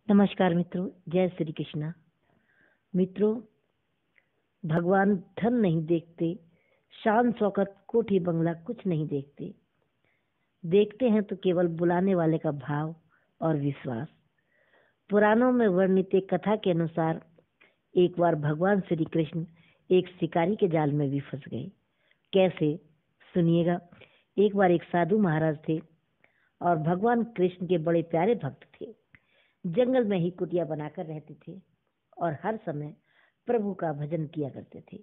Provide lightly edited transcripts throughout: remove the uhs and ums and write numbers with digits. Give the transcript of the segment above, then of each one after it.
नमस्कार मित्रों, जय श्री कृष्णा। मित्रों, भगवान धन नहीं देखते, शान शौकत कोठी बंगला कुछ नहीं देखते। देखते हैं तो केवल बुलाने वाले का भाव और विश्वास। पुराणों में वर्णित एक कथा के अनुसार एक बार भगवान श्री कृष्ण एक शिकारी के जाल में भी फंस गए। कैसे, सुनिएगा। एक बार एक साधु महाराज थे और भगवान कृष्ण के बड़े प्यारे भक्त थे। जंगल में ही कुटिया बनाकर रहते थे और हर समय प्रभु का भजन किया करते थे।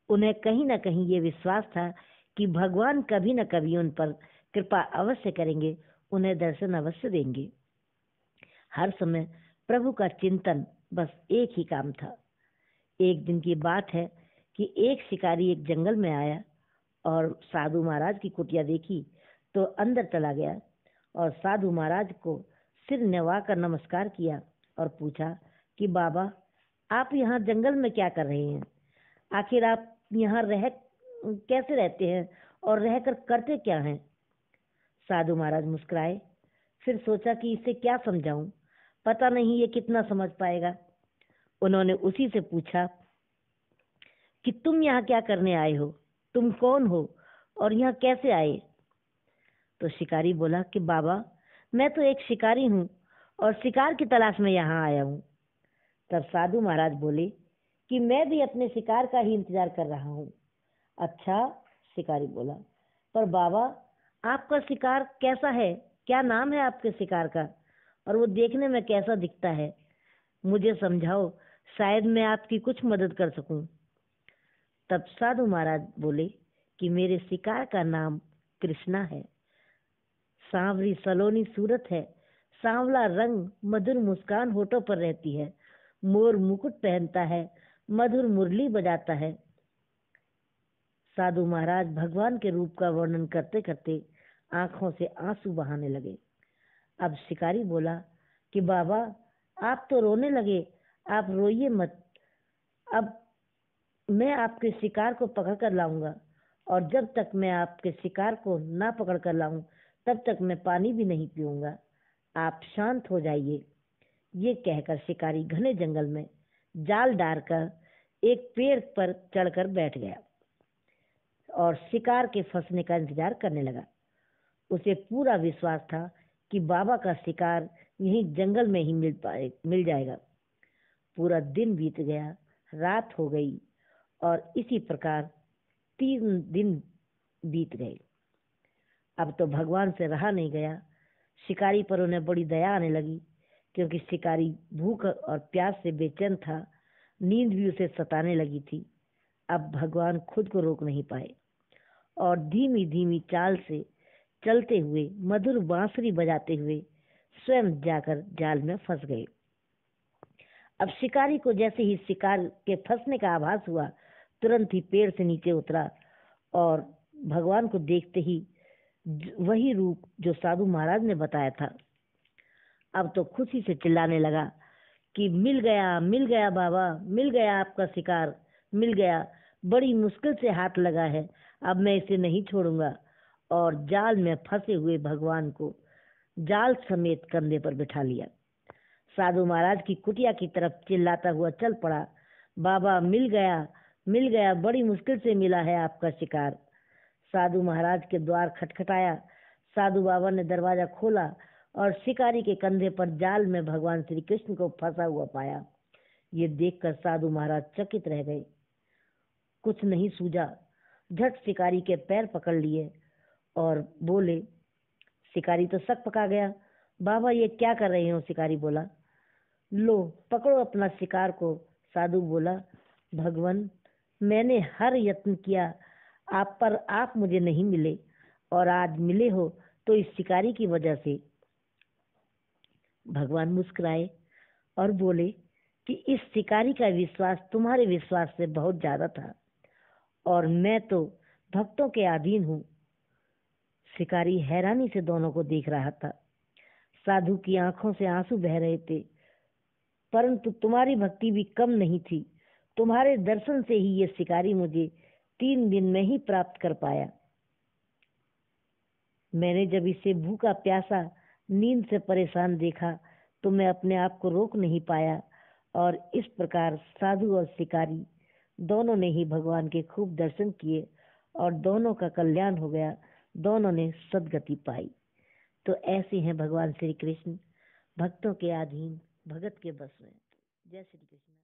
उन्हें कहीं न कहीं ये विश्वास था कि भगवान कभी न कभी उन पर कृपा अवश्य करेंगे, उन्हें दर्शन अवश्य देंगे। हर समय प्रभु का चिंतन, बस एक ही काम था। एक दिन की बात है कि एक शिकारी एक जंगल में आया और साधु महाराज की कुटिया देखी तो अंदर चला गया और साधु महाराज को सिर नवाकर नमस्कार किया और पूछा कि बाबा, आप यहाँ जंगल में क्या कर रहे हैं? आखिर आप यहाँ कैसे रहते हैं और रहकर करते क्या हैं? साधु महाराज मुस्कुराए। फिर सोचा कि इसे क्या समझाऊं, पता नहीं ये कितना समझ पाएगा। उन्होंने उसी से पूछा कि तुम यहाँ क्या करने आए हो, तुम कौन हो और यहाँ कैसे आए? तो शिकारी बोला कि बाबा, मैं तो एक शिकारी हूँ और शिकार की तलाश में यहाँ आया हूँ। तब साधु महाराज बोले कि मैं भी अपने शिकार का ही इंतजार कर रहा हूँ। अच्छा, शिकारी बोला, पर बाबा, आपका शिकार कैसा है? क्या नाम है आपके शिकार का और वो देखने में कैसा दिखता है? मुझे समझाओ, शायद मैं आपकी कुछ मदद कर सकूं। तब साधु महाराज बोले कि मेरे शिकार का नाम कृष्णा है। सांवरी सलोनी सूरत है, सांवला रंग, मधुर मुस्कान होठों पर रहती है, मोर मुकुट पहनता है, मधुर मुरली बजाता है। साधु महाराज भगवान के रूप का वर्णन करते करते आंखों से आंसू बहाने लगे। अब शिकारी बोला कि बाबा, आप तो रोने लगे, आप रोइए मत। अब मैं आपके शिकार को पकड़ कर लाऊंगा और जब तक मैं आपके शिकार को ना पकड़ कर लाऊं तब तक मैं पानी भी नहीं पीऊंगा। आप शांत हो जाइए। ये कहकर शिकारी घने जंगल में जाल डालकर एक पेड़ पर चढ़कर बैठ गया और शिकार के फंसने का इंतजार करने लगा। उसे पूरा विश्वास था कि बाबा का शिकार यहीं जंगल में ही मिल जाएगा। पूरा दिन बीत गया, रात हो गई और इसी प्रकार 3 दिन बीत गए। अब तो भगवान से रहा नहीं गया। शिकारी पर उन्हें बड़ी दया आने लगी, क्योंकि शिकारी भूख और प्यास से बेचैन था। नींद भी उसे सताने लगी थी। अब भगवान खुद को रोक नहीं पाए और धीमी धीमी चाल से चलते हुए, मधुर बांसुरी बजाते हुए स्वयं जाकर जाल में फंस गए। अब शिकारी को जैसे ही शिकार के फंसने का आभास हुआ, तुरंत ही पेड़ से नीचे उतरा और भगवान को देखते ही वही रूप जो साधु महाराज ने बताया था, अब तो खुशी से चिल्लाने लगा कि मिल गया बाबा, मिल गया आपका शिकार, मिल गया। बड़ी मुश्किल से हाथ लगा है, अब मैं इसे नहीं छोड़ूंगा। और जाल में फंसे हुए भगवान को जाल समेत कंधे पर बिठा लिया। साधु महाराज की कुटिया की तरफ चिल्लाता हुआ चल पड़ा, बाबा मिल गया, बड़ी मुश्किल से मिला है आपका शिकार। साधु महाराज के द्वार खटखटाया। साधु बाबा ने दरवाजा खोला और शिकारी के कंधे पर जाल में भगवान श्री कृष्ण को फंसा हुआ पाया। ये देखकर साधु महाराज चकित रह गए। कुछ नहीं सूझा। झट शिकारी के पैर पकड़ लिए और बोले, शिकारी तो शक पका गया। बाबा, ये क्या कर रहे हो? शिकारी बोला। लो, पकड़ो अपना शिकार को। साधु बोला, भगवान, मैंने हर यत्न किया आप पर, आप मुझे नहीं मिले और आज मिले हो तो इस शिकारी की वजह से। भगवान मुस्कुराए और बोले कि इस शिकारी का विश्वास तुम्हारे विश्वास से बहुत ज्यादा था और मैं तो भक्तों के अधीन हूँ। शिकारी हैरानी से दोनों को देख रहा था। साधु की आंखों से आंसू बह रहे थे, परंतु तुम्हारी भक्ति भी कम नहीं थी। तुम्हारे दर्शन से ही ये शिकारी मुझे 3 दिन में ही प्राप्त कर पाया। मैंने जब इसे भूखा प्यासा, नींद से परेशान देखा तो मैं अपने आप को रोक नहीं पाया और इस प्रकार साधु और शिकारी दोनों ने ही भगवान के खूब दर्शन किए और दोनों का कल्याण हो गया, दोनों ने सद्गति पाई। तो ऐसे हैं भगवान श्री कृष्ण, भक्तों के अधीन, भगत के बस में। जय श्री कृष्ण।